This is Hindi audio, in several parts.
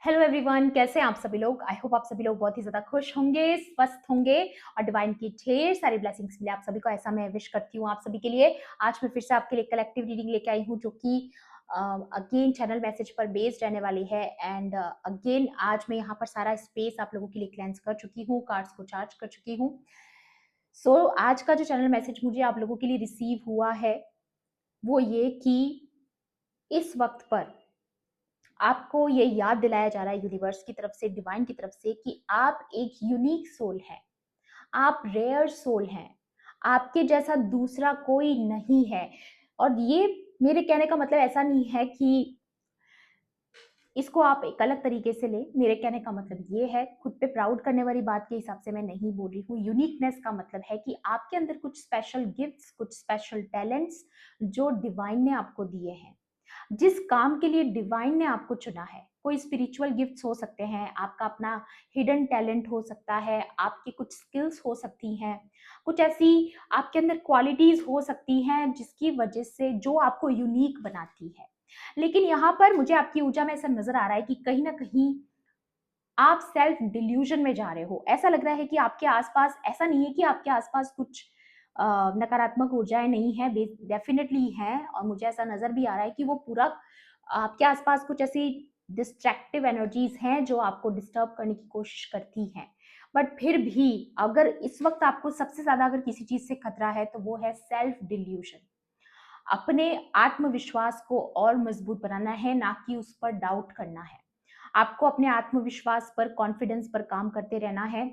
हेलो एवरीवन, कैसे हैं आप सभी लोग। आई होप आप सभी लोग बहुत ही ज्यादा खुश होंगे, स्वस्थ होंगे और डिवाइन की ढेर सारी ब्लेसिंग्स मिले आप सभी को, ऐसा मैं विश करती हूँ आप सभी के लिए। आज मैं फिर से आपके लिए कलेक्टिव रीडिंग लेके आई हूँ जो कि अगेन चैनल मैसेज पर बेस्ड रहने वाली है। एंड अगेन आज मैं यहाँ पर सारा स्पेस आप लोगों के लिए क्लेंस कर चुकी हूँ, कार्ड्स को चार्ज कर चुकी हूँ। सो आज का जो चैनल मैसेज मुझे आप लोगों के लिए रिसीव हुआ है वो ये कि इस वक्त पर आपको ये याद दिलाया जा रहा है यूनिवर्स की तरफ से, डिवाइन की तरफ से, कि आप एक यूनिक सोल हैं, आप रेयर सोल हैं, आपके जैसा दूसरा कोई नहीं है। और ये मेरे कहने का मतलब ऐसा नहीं है कि इसको आप एक अलग तरीके से लें। मेरे कहने का मतलब ये है, खुद पे प्राउड करने वाली बात के हिसाब से मैं नहीं बोल रही हूँ। यूनिकनेस का मतलब है कि आपके अंदर कुछ स्पेशल गिफ्ट्स, कुछ स्पेशल टैलेंट्स जो डिवाइन ने आपको दिए हैं, जिस काम के लिए डिवाइन ने आपको चुना है। कोई स्पिरिचुअल गिफ्ट्स हो सकते हैं, आपका अपना हिडन टैलेंट हो सकता है, आपकी कुछ स्किल्स हो सकती हैं, कुछ ऐसी आपके अंदर क्वालिटीज हो सकती हैं जिसकी वजह से जो आपको यूनिक बनाती है। लेकिन यहाँ पर मुझे आपकी ऊर्जा में ऐसा नजर आ रहा है कि कहीं ना कहीं आप सेल्फ डिल्यूजन में जा रहे हो। ऐसा लग रहा है कि आपके आसपास, ऐसा नहीं है कि आपके आसपास कुछ नकारात्मक ऊर्जाएं नहीं है, डेफिनेटली है। और मुझे ऐसा नजर भी आ रहा है कि वो पूरा आपके आसपास कुछ ऐसी डिस्ट्रैक्टिव एनर्जीज हैं जो आपको डिस्टर्ब करने की कोशिश करती हैं। बट फिर भी अगर इस वक्त आपको सबसे ज्यादा अगर किसी चीज से खतरा है तो वो है सेल्फ डिल्यूजन। अपने आत्मविश्वास को और मजबूत बनाना है, ना कि उस पर डाउट करना है। आपको अपने आत्मविश्वास पर, कॉन्फिडेंस पर काम करते रहना है।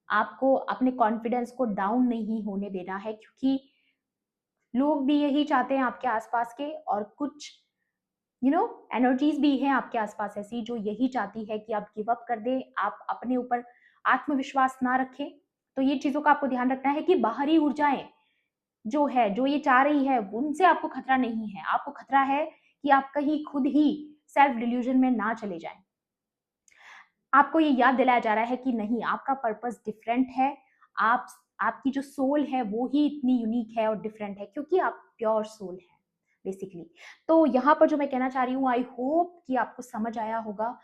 आपको अपने कॉन्फिडेंस को डाउन नहीं होने देना है, क्योंकि लोग भी यही चाहते हैं आपके आसपास के, और कुछ एनर्जीज भी हैं आपके आसपास ऐसी जो यही चाहती है कि आप गिव अप कर दें, आप अपने ऊपर आत्मविश्वास ना रखें। तो ये चीजों का आपको ध्यान रखना है कि बाहरी ऊर्जाएं जो है, जो ये चाह रही है, उनसे आपको खतरा नहीं है। आपको खतरा है कि आप कहीं खुद ही सेल्फ डिल्यूजन में ना चले जाएं। आपको ये याद दिलाया जा रहा है कि नहीं, आपका पर्पस डिफरेंट है। आप आपकी जो सोल है वो ही इतनी यूनिक है और डिफरेंट है, क्योंकि आप प्योर सोल है बेसिकली। तो यहाँ पर जो मैं कहना चाह रही हूँ, आई होप कि आपको समझ आया होगा।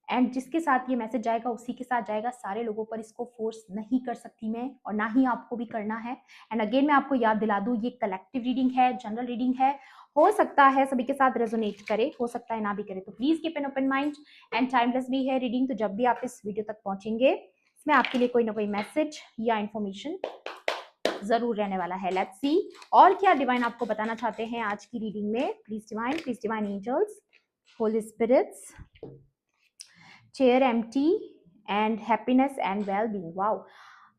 एंड जिसके साथ ये मैसेज जाएगा उसी के साथ जाएगा, सारे लोगों पर इसको फोर्स नहीं कर सकती मैं, और ना ही आपको भी करना है। एंड अगेन मैं आपको याद दिला दूं, ये कलेक्टिव रीडिंग है, जनरल रीडिंग है। हो सकता है सभी के साथ रेजोनेट करे, हो सकता है ना भी करे, तो please keep an open mind. And timeless भी है रीडिंग, तो जब भी आप इस वीडियो तक पहुंचेंगे इसमें आपके लिए कोई ना कोई मैसेज या इन्फॉर्मेशन जरूर रहने वाला है। लेट्स सी और क्या डिवाइन आपको बताना चाहते हैं आज की रीडिंग में। Please divine angels, holy spirits, chair empty and happiness and well being. Wow,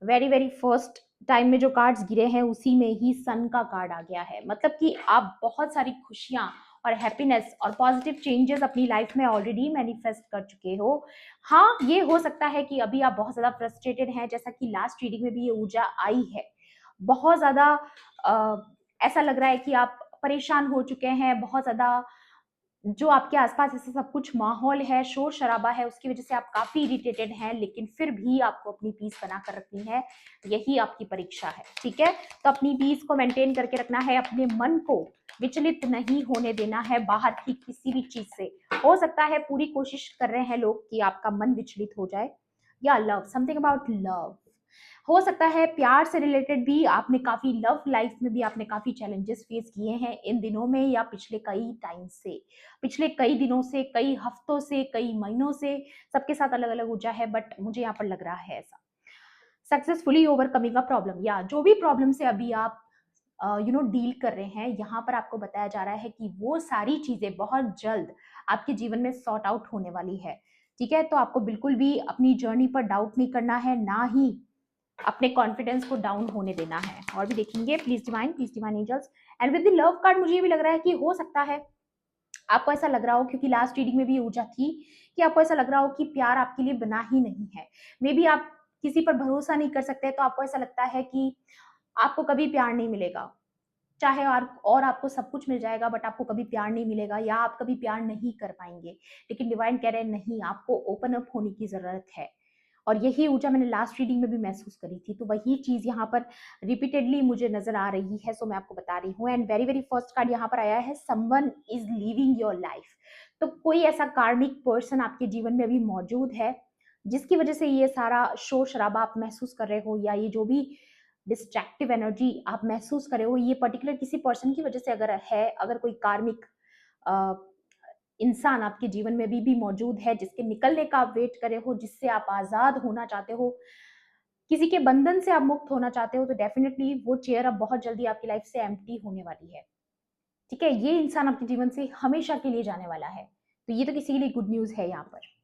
very very first time में जो कार्ड्स गिरे हैं उसी में ही सन का कार्ड आ गया है। मतलब कि आप बहुत सारी खुशियां और हैप्पीनेस और पॉजिटिव चेंजेस अपनी लाइफ में ऑलरेडी मैनिफेस्ट कर चुके हो। हाँ, ये हो सकता है कि अभी आप बहुत ज्यादा फ्रस्ट्रेटेड हैं, जैसा कि लास्ट रीडिंग में भी ये ऊर्जा आई है। बहुत ज्यादा ऐसा लग रहा है कि आप परेशान हो चुके हैं, बहुत ज्यादा जो आपके आसपास ऐसा सब कुछ माहौल है, शोर शराबा है, उसकी वजह से आप काफी इरिटेटेड हैं, लेकिन फिर भी आपको अपनी पीस बना कर रखनी है। यही आपकी परीक्षा है, ठीक है। तो अपनी पीस को मेंटेन करके रखना है, अपने मन को विचलित नहीं होने देना है बाहर की किसी भी चीज से। हो सकता है पूरी कोशिश कर रहे हैं लोग कि आपका मन विचलित हो जाए, या लव, समथिंग अबाउट लव। हो सकता है प्यार से रिलेटेड भी आपने काफी, लव लाइफ में भी आपने काफी चैलेंजेस फेस किए हैं इन दिनों में, या पिछले कई टाइम से, पिछले कई दिनों से, कई हफ्तों से, कई महीनों से। सबके साथ अलग अलग ऊर्जा है, बट मुझे यहाँ पर लग रहा है ऐसा सक्सेसफुली ओवरकमिंग अ प्रॉब्लम, या जो भी प्रॉब्लम से अभी आप डील कर रहे हैं, यहाँ पर आपको बताया जा रहा है कि वो सारी चीजें बहुत जल्द आपके जीवन में सॉर्ट आउट होने वाली है, ठीक है। तो आपको बिल्कुल भी अपनी जर्नी पर डाउट नहीं करना है, ना ही अपने कॉन्फिडेंस को डाउन होने देना है। और भी देखेंगे, please divine angels. And with the love card मुझे ये भी लग रहा है कि हो सकता है आपको ऐसा लग रहा हो, क्योंकि लास्ट रीडिंग में भी ऊर्जा थी, कि आपको ऐसा लग रहा हो कि प्यार आपके लिए बना ही नहीं है। मे बी आप किसी पर भरोसा नहीं कर सकते, तो आपको ऐसा लगता है कि आपको कभी प्यार नहीं मिलेगा, चाहे और आपको सब कुछ मिल जाएगा, बट आपको कभी प्यार नहीं मिलेगा, या आप कभी प्यार नहीं कर पाएंगे। लेकिन डिवाइन कह रहे हैं नहीं, आपको ओपन अप होने की जरूरत है। और यही ऊर्जा मैंने लास्ट रीडिंग में भी महसूस करी थी, तो वही चीज यहाँ पर रिपीटेडली मुझे नजर आ रही है। सो मैं आपको बता रही हूँ। And very very first card यहाँ पर आया है, someone is living your life. तो कोई ऐसा कार्मिक पर्सन आपके जीवन में अभी मौजूद है जिसकी वजह से ये सारा शोर शराबा आप महसूस कर रहे हो, या ये जो भी डिस्ट्रैक्टिव एनर्जी आप महसूस कर रहे हो, ये पर्टिकुलर किसी पर्सन की वजह से अगर है, अगर कोई कार्मिक इंसान आपके जीवन में अभी भी मौजूद है जिसके निकलने का आप वेट कर रहे हो, जिससे आप आजाद होना चाहते हो, किसी के बंधन से आप मुक्त होना चाहते हो, तो डेफिनेटली वो चेयर अब बहुत जल्दी आपकी लाइफ से एम्प्टी होने वाली है। ठीक है, ये इंसान आपके जीवन से हमेशा के लिए जाने वाला है। तो ये तो किसी के लिए गुड न्यूज है यहाँ पर।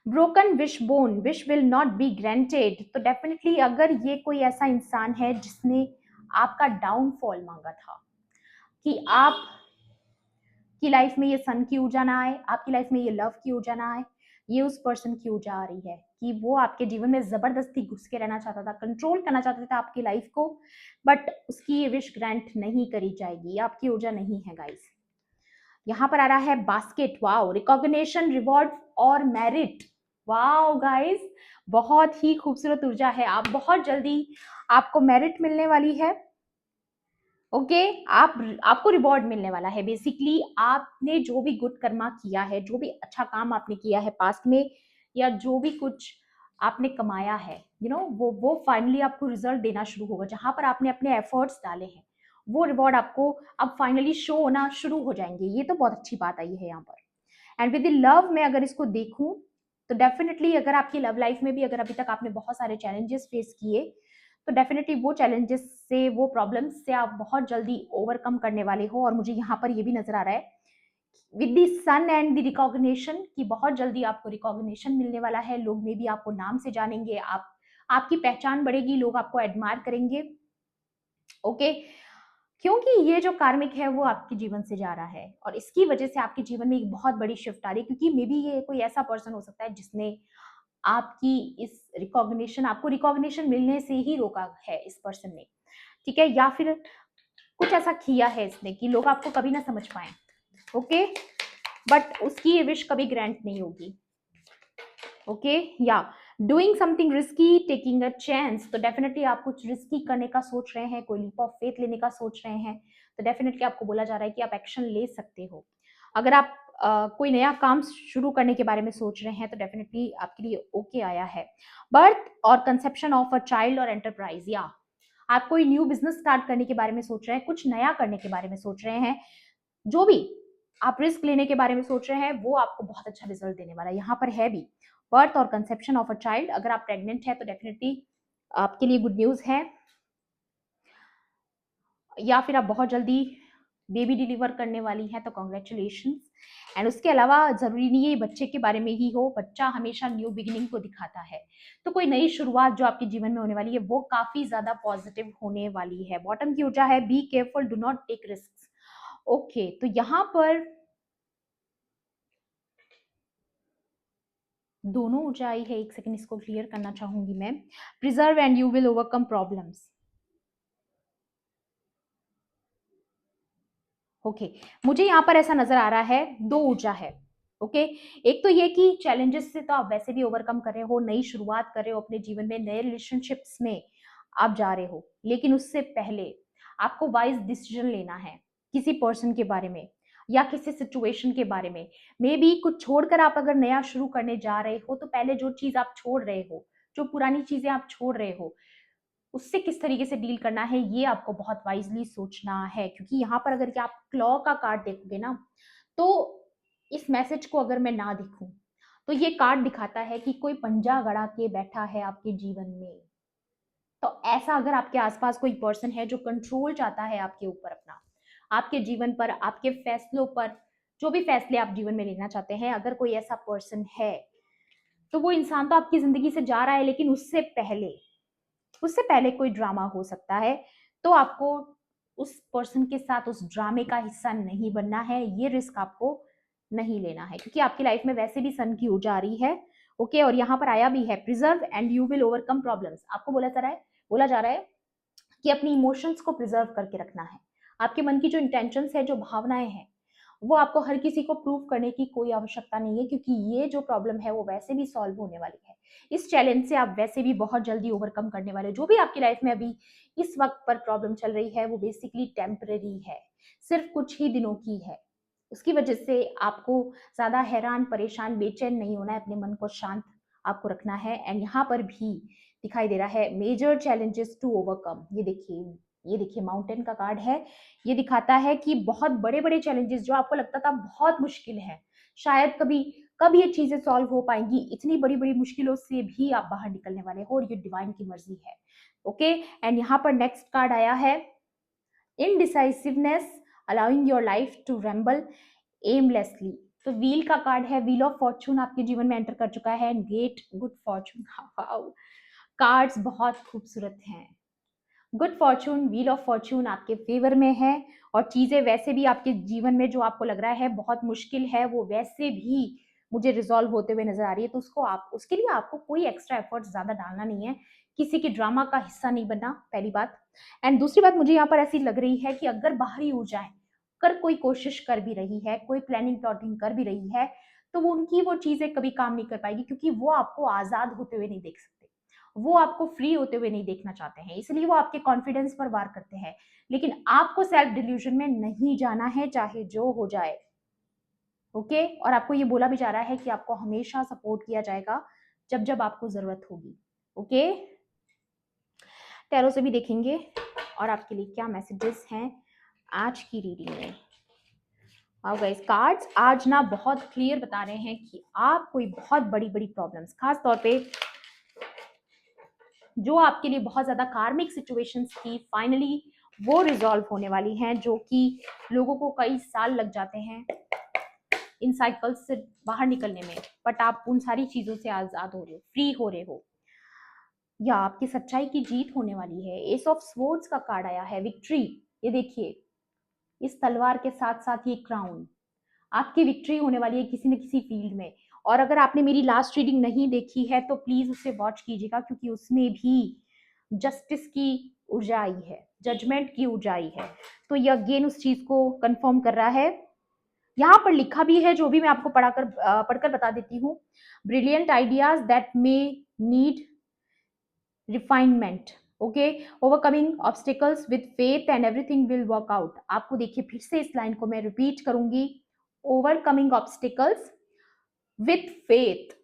Broken wish bone wish will not be granted, तो डेफिनेटली अगर ये कोई ऐसा इंसान है जिसने आपका डाउनफॉल मांगा था कि आप की लाइफ में ये सन की ऊर्जा ना आए, आपकी लाइफ में ये लव की ऊर्जा ना आए, ये उस पर्सन की ऊर्जा आ रही है कि वो आपके जीवन में जबरदस्ती घुस के रहना चाहता था, कंट्रोल करना चाहता था आपकी लाइफ को, बट उसकी ये विश ग्रांट नहीं करी जाएगी, आपकी ऊर्जा नहीं है गाइस। यहाँ पर आ रहा है बास्केट, वाओ, रिकॉग्निशन, रिवॉर्ड और मेरिट। वाओ गाइस, बहुत ही खूबसूरत ऊर्जा है। आप बहुत जल्दी, आपको मेरिट मिलने वाली है। ओके, आपको रिवॉर्ड मिलने वाला है। बेसिकली आपने जो भी गुड कर्मा किया है, जो भी अच्छा काम आपने किया है पास्ट में, या जो भी कुछ आपने कमाया है, वो फाइनली आपको रिजल्ट देना शुरू होगा। जहां पर आपने अपने एफर्ट्स डाले हैं, वो रिवॉर्ड आपको अब फाइनली शो होना शुरू हो जाएंगे। ये तो बहुत अच्छी बात आई है यहाँ पर। एंड विद द लव में अगर इसको देखूं, तो डेफिनेटली अगर आपकी लव लाइफ में भी अगर अभी तक आपने बहुत सारे चैलेंजेस फेस किए, तो डेफिनेटली वो चैलेंजेस से, वो प्रॉब्लम्स से आप बहुत जल्दी ओवरकम करने वाले हो। और मुझे यहाँ पर ये भी नजर आ रहा है with the sun and the recognition, कि बहुत जल्दी आपको रिकॉग्निशन मिलने वाला है। लोग में भी आपको नाम से जानेंगे, आपकी पहचान बढ़ेगी, लोग आपको एडमायर करेंगे। ओके, क्योंकि ये जो कार्मिक है वो आपके जीवन से जा रहा है, और इसकी वजह से आपके जीवन में एक बहुत बड़ी शिफ्ट आ रही है। क्योंकि मे बी ये कोई ऐसा पर्सन हो सकता है जिसने आपकी इस रिकॉग्निशन, आपको रिकॉग्निशन मिलने से ही रोका है इस पर्सन ने। ठीक है, या फिर कुछ ऐसा किया है इसने कि लोग आपको कभी ना समझ पाए। ओके, बट उसकी ये विश कभी ग्रांट नहीं होगी। ओके, या doing something risky, taking a chance, तो डेफिनेटली आप कुछ रिस्की करने का सोच रहे हैं, कोई लीप ऑफ फेथ लेने का सोच रहे हैं, तो डेफिनेटली आपको बोला जा रहा है कि आप एक्शन ले सकते हो। अगर आप कोई नया काम शुरू करने के बारे में सोच रहे हैं, तो डेफिनेटली आपके लिए ओके आया है। बर्थ और कंसेप्शन ऑफ अ चाइल्ड और एंटरप्राइज, या आप कोई न्यू बिजनेस स्टार्ट करने के बारे में सोच रहे हैं, कुछ नया करने के बारे में सोच रहे हैं, जो भी आप रिस्क लेने के बारे में सोच रहे हैं, वो आपको बहुत अच्छा रिजल्ट देने वाला है। यहाँ पर है भी बर्थ और कंसेप्शन ऑफ अ चाइल्ड। अगर आप प्रेग्नेंट है तो डेफिनेटली आपके लिए गुड न्यूज है, या फिर आप बहुत जल्दी बेबी डिलीवर करने वाली हैं, तो कॉन्ग्रेचुलेशन। एंड उसके अलावा जरूरी नहीं है बच्चे के बारे में ही हो, बच्चा हमेशा न्यू बिगिनिंग को दिखाता है। तो कोई नई शुरुआत जो आपके जीवन में होने वाली है वो काफी ज्यादा पॉजिटिव होने वाली है। बॉटम की ऊर्जा है be careful, do not take risk. Okay, तो यहाँ पर दोनों ऊंचाई है। एक सेकंड, इसको क्लियर करना चाहूंगी मैं। Preserve and you will overcome problems. Okay, मुझे यहाँ पर ऐसा नजर आ रहा है दो ऊर्जा है। ओके, एक तो ये कि चैलेंजेस से तो आप वैसे भी ओवरकम कर रहे हो, नई शुरुआत कर रहे हो अपने जीवन में, नए रिलेशनशिप्स में आप जा रहे हो, लेकिन उससे पहले आपको वाइज डिसीजन लेना है किसी पर्सन के बारे में या किसी सिचुएशन के बारे में। मे बी कुछ छोड़कर आप अगर नया शुरू करने जा रहे हो, तो पहले जो चीज आप छोड़ रहे हो, जो पुरानी चीजें आप छोड़ रहे हो, उससे किस तरीके से डील करना है, ये आपको बहुत वाइजली सोचना है। क्योंकि यहाँ पर अगर आप क्लॉ का कार्ड देखोगे ना, तो इस मैसेज को अगर मैं ना देखूं, तो ये कार्ड दिखाता है कि कोई पंजा गड़ा के बैठा है आपके जीवन में। तो ऐसा अगर आपके आसपास कोई पर्सन है जो कंट्रोल चाहता है आपके ऊपर, अपना, आपके जीवन पर, आपके फैसलों पर, जो भी फैसले आप जीवन में लेना चाहते हैं, अगर कोई ऐसा पर्सन है, तो वो इंसान तो आपकी जिंदगी से जा रहा है, लेकिन उससे पहले कोई ड्रामा हो सकता है। तो आपको उस पर्सन के साथ उस ड्रामे का हिस्सा नहीं बनना है, ये रिस्क आपको नहीं लेना है, क्योंकि आपकी लाइफ में वैसे भी सन की ऊर्जा आ रही है। ओके, और यहाँ पर आया भी है preserve and you will overcome problems. आपको बोला जा रहा है कि अपनी इमोशंस को प्रिजर्व करके रखना है। आपके मन की जो इंटेंशंस है, जो भावनाएं हैं, वो आपको हर किसी को प्रूव करने की कोई आवश्यकता नहीं है, क्योंकि ये जो प्रॉब्लम है वो वैसे भी सॉल्व होने वाली है। इस चैलेंज से आप वैसे भी बहुत जल्दी ओवरकम करने वाले हो। जो भी आपकी लाइफ में अभी इस वक्त पर प्रॉब्लम चल रही है, वो बेसिकली टेम्पररी है, सिर्फ कुछ ही दिनों की है। उसकी वजह से आपको ज़्यादा हैरान, परेशान, बेचैन नहीं होना है, अपने मन को शांत आपको रखना है। एंड यहाँ पर भी दिखाई दे रहा है मेजर चैलेंजेस टू ओवरकम। ये देखिए माउंटेन का कार्ड है। ये दिखाता है कि बहुत बड़े-बड़े चैलेंजेस जो आपको लगता था बहुत मुश्किल है, शायद कभी कब ये चीज़ें सॉल्व हो पाएँगी, इतनी बड़ी-बड़ी मुश्किलों से भी आप बाहर निकलने वाले हो और ये डिवाइन की मर्ज़ी है। ओके, एंड यहाँ पर नेक्स्ट कार्ड आया है indecisiveness, allowing your life to ramble aimlessly. तो व्हील का कार्ड है, व्हील ऑफ फॉर्च्यून आपके जीवन में एंटर कर चुका है and get good fortune. Wow! Cards बहुत खूबसूरत हैं। Good fortune, wheel of fortune आपके फेवर में है और चीज़ें वैसे भी आपके जीवन में जो आपको लग रहा है बहुत मुश्किल है, वो वैसे भी मुझे रिज़ॉल्व होते हुए नज़र आ रही है। तो उसके लिए आपको कोई एक्स्ट्रा एफर्ट्स ज़्यादा डालना नहीं है, किसी के ड्रामा का हिस्सा नहीं बनना, पहली बात। एंड दूसरी बात मुझे यहाँ पर ऐसी लग रही है कि अगर बाहरी ऊर्जाएँ अगर कोई कोशिश कर भी रही है, कोई प्लानिंग प्लॉटिंग कर भी रही है, तो वो चीज़ें कभी काम नहीं कर पाएगी क्योंकि वो आपको आज़ाद होते हुए नहीं देख सकते। वो आपको फ्री होते हुए नहीं देखना चाहते हैं, इसलिए वो आपके कॉन्फिडेंस पर वार करते हैं। लेकिन आपको सेल्फ डिल्यूजन में नहीं जाना है, चाहे जो हो जाए। ओके, और आपको ये बोला भी जा रहा है कि आपको हमेशा सपोर्ट किया जाएगा जब जब आपको जरूरत होगी। ओके, टैरो से भी देखेंगे और आपके लिए क्या मैसेजेस हैं आज की रीडिंग में। अब गाइस कार्ड्स आज ना बहुत क्लियर बता रहे हैं कि आप कोई बहुत बड़ी बड़ी प्रॉब्लम्स, खास तौर पे जो आपके लिए बहुत ज्यादा कार्मिक सिचुएशंस थी, फाइनली वो रिजॉल्व होने वाली हैं, जो कि लोगों को कई साल लग जाते हैं इन साइकिल्स से बाहर निकलने में, बट आप उन सारी चीजों से आजाद हो रहे हो, फ्री हो रहे हो, या आपकी सच्चाई की जीत होने वाली है। एस ऑफ स्वॉर्ड्स का कार्ड आया है, विक्ट्री। ये देखिए इस तलवार के साथ साथ ये क्राउन, आपकी विक्ट्री होने वाली है किसी न किसी फील्ड में। और अगर आपने मेरी लास्ट रीडिंग नहीं देखी है तो प्लीज उसे वॉच कीजिएगा, क्योंकि उसमें भी जस्टिस की ऊर्जा आई है, जजमेंट की ऊर्जा आई है। तो ये अगेन उस चीज को कंफर्म कर रहा है। यहाँ पर लिखा भी है, जो भी मैं आपको पढ़कर बता देती हूँ। Brilliant ideas that may need refinement, okay, overcoming obstacles with faith and everything will work out. आपको देखिए फिर से इस लाइन को मैं रिपीट करूंगी, overcoming obstacles with faith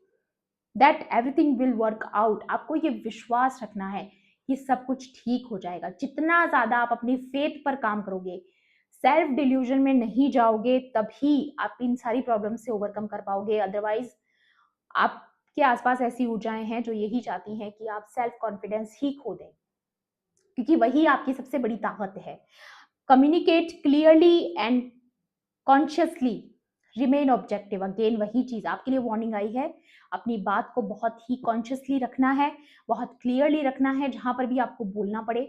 that everything will work out. आपको ये विश्वास रखना है कि सब कुछ ठीक हो जाएगा। जितना ज्यादा आप अपनी फेथ पर काम करोगे, सेल्फ डिल्यूजन में नहीं जाओगे, तभी आप इन सारी प्रॉब्लम से ओवरकम कर पाओगे। अदरवाइज आपके आसपास ऐसी ऊर्जाएं हैं जो यही चाहती हैं कि आप सेल्फ कॉन्फिडेंस ही खो दें, क्योंकि वही आपकी सबसे बड़ी ताकत है। Communicate clearly and consciously, remain objective. Again वही चीज आपके लिए वार्निंग आई है, अपनी बात को बहुत ही कॉन्शियसली रखना है, बहुत क्लियरली रखना है जहां पर भी आपको बोलना पड़े।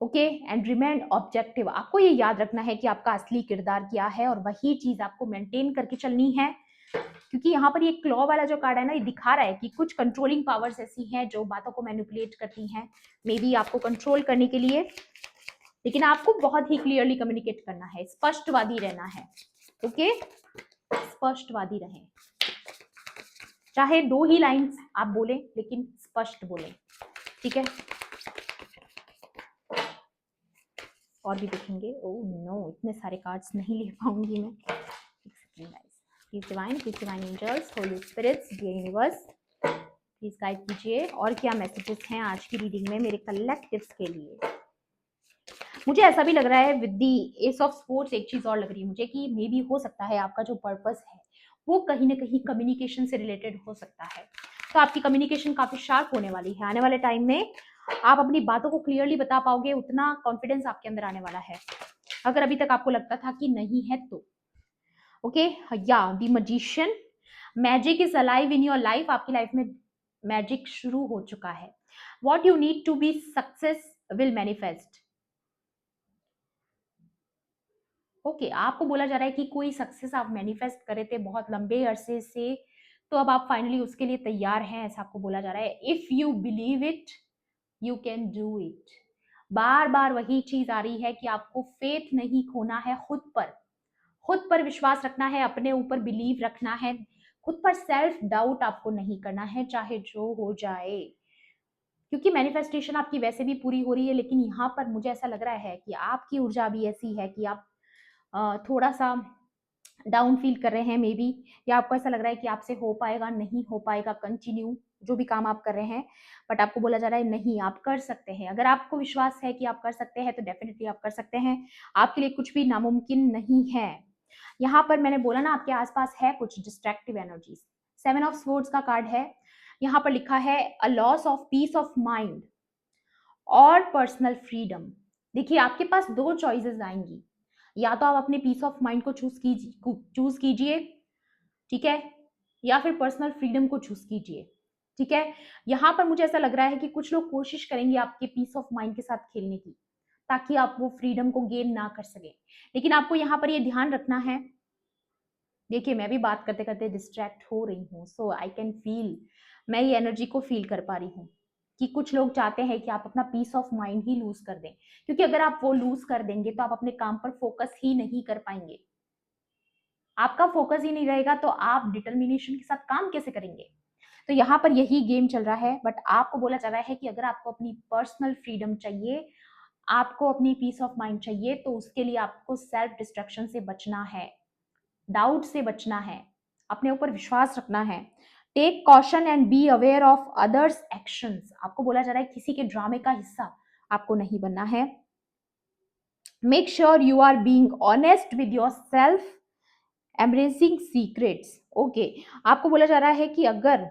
ओके, एंड रिमेन ऑब्जेक्टिव, आपको ये याद रखना है कि आपका असली किरदार क्या है और वही चीज आपको मेंटेन करके चलनी है। क्योंकि यहाँ पर ये क्लॉ वाला जो कार्ड है ना, ये दिखा रहा है कि कुछ कंट्रोलिंग पावर्स ऐसी हैं जो बातों को मैनिपुलेट करती हैं, मे बी आपको कंट्रोल करने के लिए। लेकिन आपको बहुत ही क्लियरली कम्युनिकेट करना है, स्पष्टवादी रहना है। ओके, स्पष्टवादी रहें, चाहे 2 ही लाइंस आप बोलें लेकिन स्पष्ट बोलें, ठीक है। और भी देखेंगे। ओह नो, इतने सारे कार्ड्स नहीं ले पाऊंगी मैं। Please divine angels, holy spirits, dear universe, please guide कीजिए और क्या मैसेजेस हैं आज की रीडिंग में मेरे कलेक्टिव्स के लिए। मुझे ऐसा भी लग रहा है with the S of sports, एक चीज और लग रही है मुझे कि मे बी हो सकता है आपका जो पर्पस है वो कहीं ना कहीं कम्युनिकेशन से रिलेटेड हो सकता है। तो आपकी कम्युनिकेशन काफी शार्प होने वाली है। आने वाले टाइम में आप अपनी बातों को क्लियरली बता पाओगे, उतना कॉन्फिडेंस आपके अंदर आने वाला है, अगर अभी तक आपको लगता था कि नहीं है तो। ओके, या the magician, magic is alive in your life. आपकी लाइफ में मैजिक शुरू हो चुका है। What you need to be success will manifest. Okay, आपको बोला जा रहा है कि कोई सक्सेस आप मैनिफेस्ट करे थे बहुत लंबे अरसे से, तो अब आप फाइनली उसके लिए तैयार हैं, ऐसा आपको बोला जा रहा है। If you believe it you can do it. बार बार वही चीज आ रही है कि आपको फेथ नहीं खोना है, खुद पर विश्वास रखना है, अपने ऊपर बिलीव रखना है, खुद पर सेल्फ डाउट आपको नहीं करना है, चाहे जो हो जाए। क्योंकि मैनिफेस्टेशन आपकी वैसे भी पूरी हो रही है, लेकिन यहाँ पर मुझे ऐसा लग रहा है कि आपकी ऊर्जा भी ऐसी है कि आप थोड़ा सा डाउन फील कर रहे हैं मे बी, या आपको ऐसा लग रहा है कि आपसे हो पाएगा, नहीं हो पाएगा कंटिन्यू जो भी काम आप कर रहे हैं, बट आपको बोला जा रहा है नहीं, आप कर सकते हैं। अगर आपको विश्वास है कि आप कर सकते हैं तो डेफिनेटली आप कर सकते हैं। आपके लिए कुछ भी नामुमकिन नहीं है। यहाँ पर मैंने बोला ना, आपके आसपास है कुछ डिस्ट्रैक्टिव एनर्जीज। 7 ऑफ स्वॉर्ड्स का कार्ड है। यहाँ पर लिखा है a loss of peace of mind और पर्सनल फ्रीडम। देखिए, आपके पास दो चॉइसेस आएंगी, या तो आप अपने पीस ऑफ माइंड को चूज कीजिए, ठीक है, या फिर पर्सनल फ्रीडम को चूज कीजिए, ठीक है। यहाँ पर मुझे ऐसा लग रहा है कि कुछ लोग कोशिश करेंगे आपके पीस ऑफ माइंड के साथ खेलने की, ताकि आप वो फ्रीडम को गेन ना कर सके। लेकिन आपको यहाँ पर ये ध्यान रखना है, देखिए मैं भी बात करते करते डिस्ट्रैक्ट हो रही हूँ, सो आई कैन फील, मैं ये एनर्जी को फील कर पा रही हूँ कि कुछ लोग चाहते हैं कि आप अपना पीस ऑफ माइंड ही लूज कर दें, क्योंकि अगर आप वो लूज कर देंगे तो आप अपने काम पर फोकस ही नहीं कर पाएंगे। आपका फोकस ही नहीं रहेगा तो आप डिटर्मिनेशन के साथ काम कैसे करेंगे? तो यहाँ पर यही गेम चल रहा है, बट आपको बोला जा रहा है कि अगर आपको अपनी पर्सनल फ्रीडम चाहिए, आपको अपनी पीस ऑफ माइंड चाहिए, तो उसके लिए आपको सेल्फ डिस्ट्रक्शन से बचना है, डाउट से बचना है, अपने ऊपर विश्वास रखना है। Take caution and be aware of others actions. आपको बोला जा रहा है किसी के ड्रामे का हिस्सा आपको नहीं बनना है। Make sure you are being honest with your self, embracing secrets. Okay, आपको बोला जा रहा है कि अगर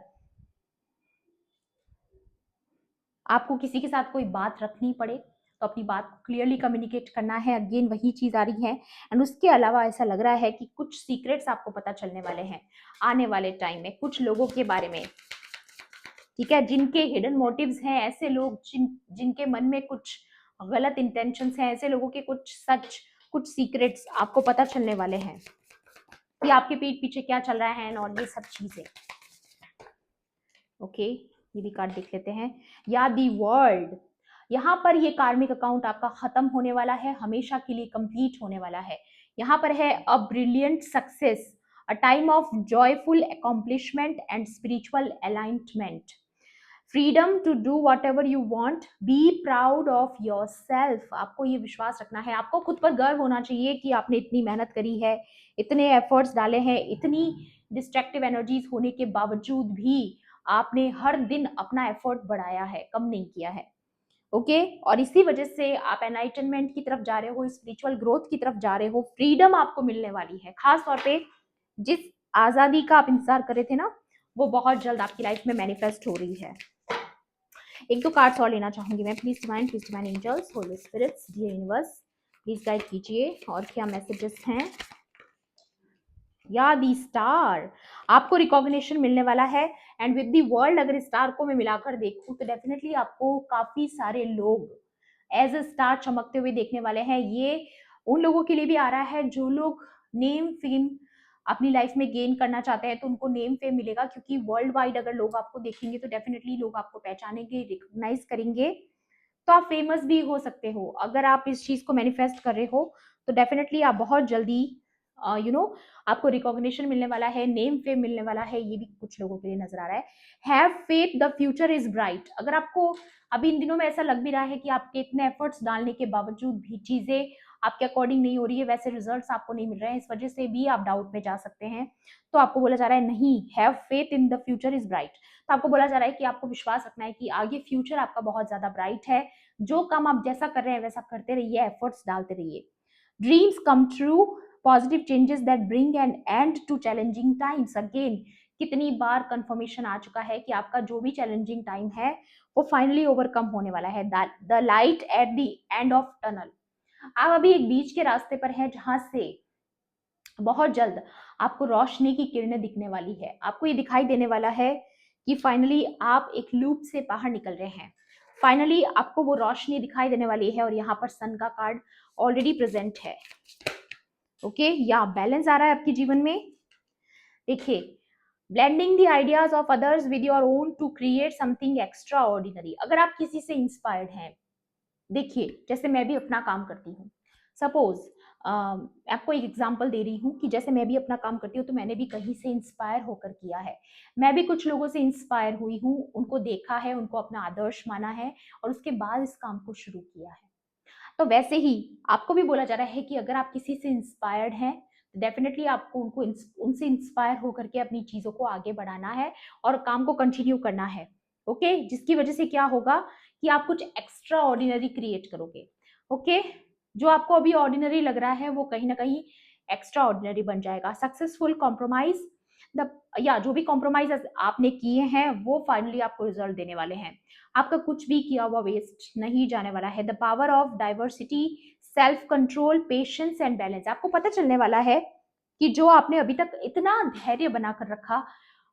आपको किसी के साथ कोई बात रखनी पड़े तो अपनी बात को क्लियरली कम्युनिकेट करना है। अगेन वही चीज आ रही है। एंड उसके अलावा ऐसा लग रहा है कि कुछ सीक्रेट्स आपको पता चलने वाले हैं आने वाले टाइम में, कुछ लोगों के बारे में, ठीक है, जिनके हिडन मोटिव्स हैं, ऐसे लोग जिनके मन में कुछ गलत इंटेंशंस हैं, ऐसे लोगों के कुछ सच, कुछ सीक्रेट्स आपको पता चलने वाले हैं कि आपके पीठ पीछे क्या चल रहा है और ये सब चीजें। ओके, ये भी कार्ड देख लेते हैं। या दी वर्ल्ड, यहाँ पर ये कार्मिक अकाउंट आपका खत्म होने वाला है, हमेशा के लिए कंप्लीट होने वाला है। यहाँ पर है a brilliant success, a time of joyful accomplishment and spiritual alignment, freedom to do what ever you want, be proud of your self. आपको ये विश्वास रखना है, आपको खुद पर गर्व होना चाहिए कि आपने इतनी मेहनत करी है, इतने एफर्ट्स डाले हैं, इतनी डिस्ट्रक्टिव एनर्जीज होने के बावजूद भी आपने हर दिन अपना एफर्ट बढ़ाया है, कम नहीं किया है। ओके, और इसी वजह से आप एनलाइटनमेंट की तरफ जा रहे हो, स्पिरिचुअल ग्रोथ की तरफ जा रहे हो, फ्रीडम आपको मिलने वाली है। खास तौर पे जिस आजादी का आप इंतजार कर रहे थे ना, वो बहुत जल्द आपकी लाइफ में मैनिफेस्ट हो रही है। एक दो कार्ड्स और लेना चाहूंगी मैं। Please divine angels, holy spirits, dear universe, please guide कीजिए और क्या मैसेजेस हैं। या दी स्टार, आपको रिकॉग्निशन मिलने वाला है। एंड विद दी वर्ल्ड, अगर स्टार को मैं मिलाकर देखूं तो डेफिनेटली आपको काफी सारे लोग एज अ स्टार चमकते हुए देखने वाले हैं। ये उन लोगों के लिए भी आ रहा है जो लोग नेम फेम अपनी लाइफ में गेन करना चाहते हैं, तो उनको नेम फेम मिलेगा, क्योंकि वर्ल्ड वाइड अगर लोग आपको देखेंगे तो डेफिनेटली लोग आपको पहचानेंगे, रिकॉग्नाइज करेंगे, तो आप फेमस भी हो सकते हो। अगर आप इस चीज को मैनिफेस्ट कर रहे हो तो डेफिनेटली आप बहुत जल्दी आपको रिकॉग्निशन मिलने वाला है, नेम फेम मिलने वाला है, ये भी कुछ लोगों के लिए नजर आ रहा है। Have faith, the future is bright. अगर आपको अभी इन दिनों में ऐसा लग भी रहा है कि आपके इतने एफर्ट्स डालने के बावजूद भी चीजें आपके अकॉर्डिंग नहीं हो रही है, वैसे रिजल्ट्स आपको नहीं मिल रहे हैं, इस वजह से भी आप डाउट में जा सकते हैं, तो आपको बोला जा रहा है नहीं, have faith in the future is bright. तो आपको बोला जा रहा है कि आपको विश्वास रखना है कि आगे फ्यूचर आपका बहुत ज्यादा ब्राइट है। जो काम आप जैसा कर रहे हैं वैसा करते रहिए, एफर्ट्स डालते रहिए। Dreams come true, positive changes that bring an end to challenging times. Again कितनी बार कंफर्मेशन आ चुका है कि आपका जो भी चैलेंजिंग टाइम है वो फाइनली ओवरकम होने वाला है। The light at the end of tunnel, आप अभी एक बीच के रास्ते पर हैं जहां से बहुत जल्द आपको रोशनी की किरणें दिखने वाली है। आपको ये दिखाई देने वाला है कि फाइनली आप एक लूप से बाहर निकल रहे हैं, फाइनली आपको वो रोशनी दिखाई देने वाली है। और यहाँ पर सन का कार्ड ऑलरेडी प्रेजेंट है। ओके, या बैलेंस आ रहा है आपके जीवन में। देखिए, blending the ideas of others with your own to create something extra ordinary. अगर आप किसी से इंस्पायर्ड हैं, देखिए जैसे मैं भी अपना काम करती हूँ, सपोज आपको एक एग्जांपल दे रही हूँ कि जैसे मैं भी अपना काम करती हूँ तो मैंने भी कहीं से इंस्पायर होकर किया है। मैं भी कुछ लोगों से इंस्पायर हुई हूँ, उनको देखा है, उनको अपना आदर्श माना है और उसके बाद इस काम को शुरू किया है। तो वैसे ही आपको भी बोला जा रहा है कि अगर आप किसी से इंस्पायर्ड हैं डेफिनेटली आपको उनसे इंस्पायर होकर के अपनी चीजों को आगे बढ़ाना है और काम को कंटिन्यू करना है। ओके, जिसकी वजह से क्या होगा कि आप कुछ एक्स्ट्रा ऑर्डिनरी क्रिएट करोगे। ओके, जो आपको अभी ऑर्डिनरी लग रहा है वो कहीं ना कहीं एक्स्ट्रा ऑर्डिनरी बन जाएगा। सक्सेसफुल कॉम्प्रोमाइज द या जो भी कॉम्प्रोमाइज आपने किए हैं वो फाइनली आपको रिजल्ट देने वाले हैं। आपका कुछ भी किया हुआ वेस्ट नहीं जाने वाला है। The power of diversity, self control, patience and balance. आपको पता चलने वाला है कि जो आपने अभी तक इतना धैर्य बनाकर रखा,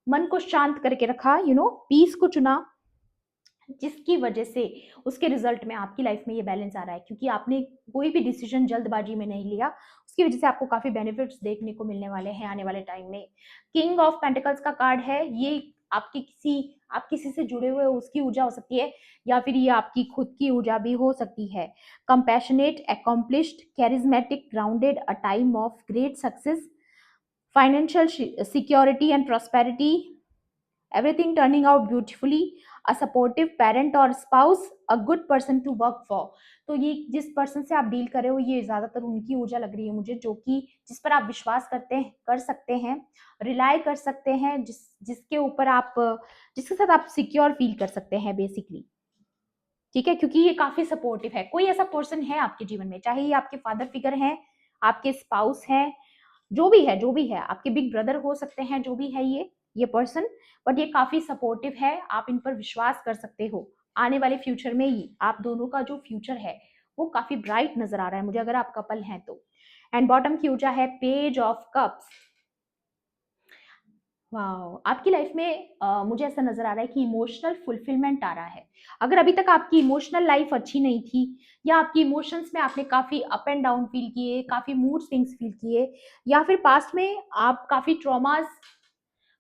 मन को शांत करके रखा, पीस को चुना, जिसकी वजह से उसके रिजल्ट में आपकी लाइफ में ये बैलेंस आ रहा है, क्योंकि आपने कोई भी डिसीजन जल्दबाजी में नहीं लिया। उसकी वजह से आपको काफी बेनिफिट्स देखने को मिलने वाले हैं आने वाले टाइम में। किंग ऑफ पेंटिकल्स का कार्ड है। ये आप किसी से जुड़े हुए उसकी ऊर्जा हो सकती है, या फिर ये आपकी खुद की ऊर्जा भी हो सकती है। Compassionate, accomplished, charismatic, grounded, a time of great success, financial security and prosperity, everything turning out beautifully, a supportive parent or spouse, a good person to work for। तो ये जिस पर्सन से आप डील कर रहे हो ये ज्यादातर उनकी ऊर्जा लग रही है मुझे, जो कि जिस पर आप विश्वास कर सकते हैं, रिलाय कर सकते हैं, जिसके साथ आप सिक्योर फील कर सकते हैं बेसिकली। ठीक है, क्योंकि ये काफी सपोर्टिव है। कोई ऐसा पर्सन है आपके जीवन में, चाहे ये आपके फादर फिगर हैं, आपके स्पाउस हैं, जो भी है आपके बिग ब्रदर हो सकते हैं, जो भी है ये पर्सन, बट ये काफी सपोर्टिव है। आप इन पर विश्वास कर सकते हो। आने वाले फ्यूचर में ही आप दोनों का जो फ्यूचर है वो काफी ब्राइट नजर आ रहा है मुझे, अगर आप कपल हैं तो। एंड बॉटम की ऊर्जा है पेज ऑफ कप्स। वाह, आपकी लाइफ में मुझे ऐसा नजर आ रहा है कि इमोशनल फुलफिलमेंट आ रहा है। अगर अभी तक आपकी इमोशनल लाइफ अच्छी नहीं थी, या आपकी इमोशंस में आपने काफी अप एंड डाउन फील किए, काफी मूड स्विंग्स फील किए, या फिर पास्ट में आप काफी ट्रॉमास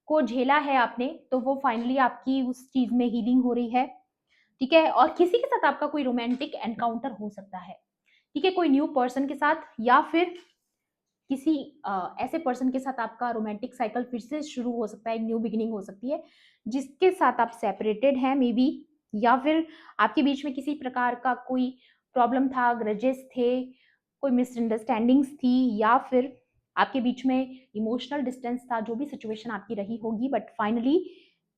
को झेला है आपने, तो वो फाइनली आपकी उस चीज में हीलिंग हो रही है। ठीक है, और किसी के साथ आपका कोई रोमांटिक एनकाउंटर हो सकता है। ठीक है, कोई न्यू पर्सन के साथ, या फिर किसी ऐसे पर्सन के साथ आपका रोमांटिक साइकिल फिर से शुरू हो सकता है, एक न्यू बिगिनिंग हो सकती है, जिसके साथ आप सेपरेटेड हैं मे बी, या फिर आपके बीच में किसी प्रकार का कोई प्रॉब्लम था, ग्रजेस थे, कोई मिसअंडरस्टैंडिंग्स थी, या फिर आपके बीच में इमोशनल डिस्टेंस था। जो भी सिचुएशन आपकी रही होगी, but finally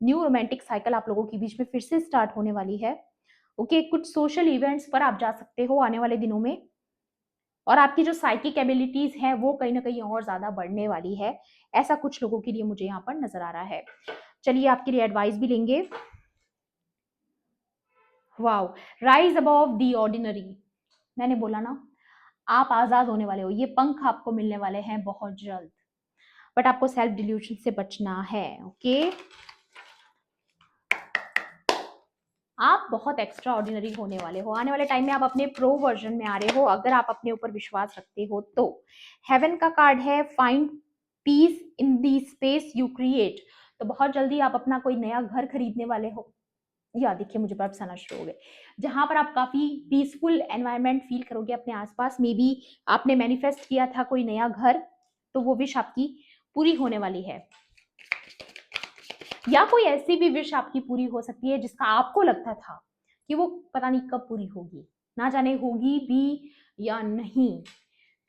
new romantic cycle आप लोगों के बीच में फिर से स्टार्ट होने वाली है। ओके, कुछ सोशल इवेंट्स पर आप जा सकते हो आने वाले दिनों में, और आपकी जो साइकिक एबिलिटीज हैं वो कहीं ना कहीं और ज्यादा बढ़ने वाली है। ऐसा कुछ लोगों के लिए मुझे यहाँ पर नजर आ रहा है। चलिए आपके लिए एडवाइस भी लेंगे। Wow, rise above the ordinary. मैंने बोला ना, आप आजाद होने वाले हो, ये पंख आपको मिलने वाले हैं बहुत जल्द, बट आपको सेल्फ डिल्यूशन से बचना है। ओके, आप बहुत एक्स्ट्रा ऑर्डिनरी होने वाले हो। आने वाले टाइम में आप अपने प्रो वर्जन में आ रहे हो, अगर आप अपने ऊपर विश्वास रखते हो तो। हेवन का कार्ड है, find peace in the space you create. तो बहुत जल्दी आप अपना कोई नया घर खरीदने वाले हो, या देखिए मुझे बर्ड्स आना शुरू हो गए, जहां पर आप काफी पीसफुल एनवायरनमेंट फील करोगे अपने आसपास। मे बी आपने मैनिफेस्ट किया था कोई नया घर, तो वो विश आपकी पूरी होने वाली है, या कोई ऐसी भी विश आपकी पूरी हो सकती है जिसका आपको लगता था कि वो पता नहीं कब पूरी होगी, ना जाने होगी भी या नहीं।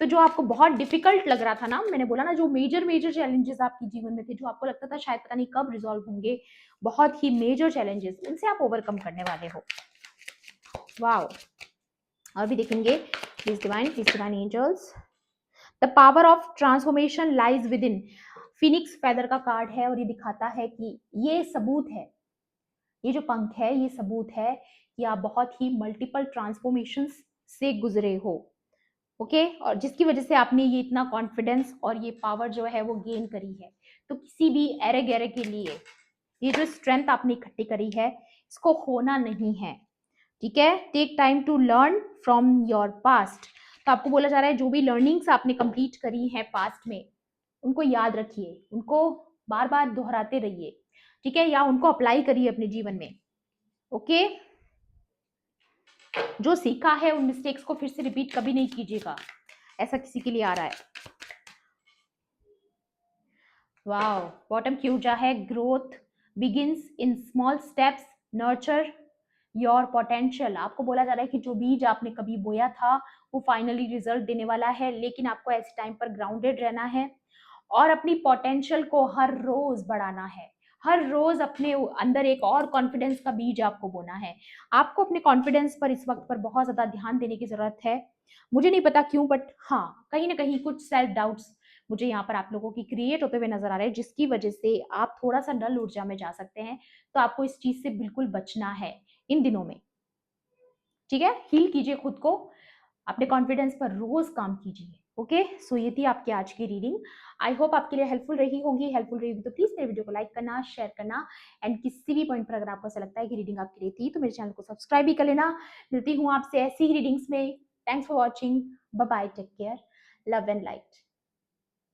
तो जो आपको बहुत डिफिकल्ट लग रहा था ना, मैंने बोला ना, जो मेजर मेजर चैलेंजेस आपके जीवन में थे, जो आपको लगता था शायद पता नहीं कब रिजॉल्व होंगे, बहुत ही मेजर चैलेंजेस, उनसे आप ओवरकम करने वाले हो। वाओ, और भी देखेंगे। Please divine angels, the power of transformation lies with in. Phoenix feather का कार्ड है, और ये दिखाता है कि ये सबूत है, ये जो पंख है ये सबूत है कि आप बहुत ही मल्टीपल ट्रांसफॉर्मेशंस से गुजरे हो। ओके, और जिसकी वजह से आपने ये इतना कॉन्फिडेंस और ये पावर जो है वो गेन करी है। तो किसी भी एरे गहरे के लिए ये जो स्ट्रेंथ आपने इकट्ठी करी है, इसको खोना नहीं है। ठीक है, take time to learn from your past. तो आपको बोला जा रहा है जो भी लर्निंग्स आपने कंप्लीट करी है पास्ट में, उनको याद रखिए, उनको बार बार दोहराते रहिए। ठीक है, या उनको अप्लाई करिए अपने जीवन में। ओके, जो सीखा है उन मिस्टेक्स को फिर से रिपीट कभी नहीं कीजिएगा, ऐसा किसी के लिए आ रहा है। वाओ, बॉटम की ऊर्जा है, growth begins in small steps, nurture your potential. आपको बोला जा रहा है कि जो बीज आपने कभी बोया था वो फाइनली रिजल्ट देने वाला है, लेकिन आपको ऐसे टाइम पर ग्राउंडेड रहना है और अपनी पोटेंशियल को हर रोज बढ़ाना है। हर रोज अपने अंदर एक और कॉन्फिडेंस का बीज आपको बोना है। आपको अपने कॉन्फिडेंस पर इस वक्त पर बहुत ज्यादा ध्यान देने की जरूरत है। मुझे नहीं पता क्यों, बट हाँ, कहीं ना कहीं कुछ सेल्फ डाउट्स मुझे यहाँ पर आप लोगों की क्रिएट होते हुए नजर आ रहे हैं, जिसकी वजह से आप थोड़ा सा डल ऊर्जा में जा सकते हैं। तो आपको इस चीज से बिल्कुल बचना है इन दिनों में। ठीक है, हील कीजिए खुद को, अपने कॉन्फिडेंस पर रोज काम कीजिए। ओके, सो ये थी आपकी आज की रीडिंग। आई होप आपके लिए हेल्पफुल रही होगी। हेल्पफुल रही होगी तो प्लीज मेरे वीडियो को लाइक करना, शेयर करना, एंड किसी भी पॉइंट पर अगर आपको ऐसा लगता है कि रीडिंग आपके लिए थी तो मेरे चैनल को सब्सक्राइब भी कर लेना। मिलती हूँ आपसे ऐसी ही रीडिंग्स में। Thanks for watching. Bye bye, take care, love and light.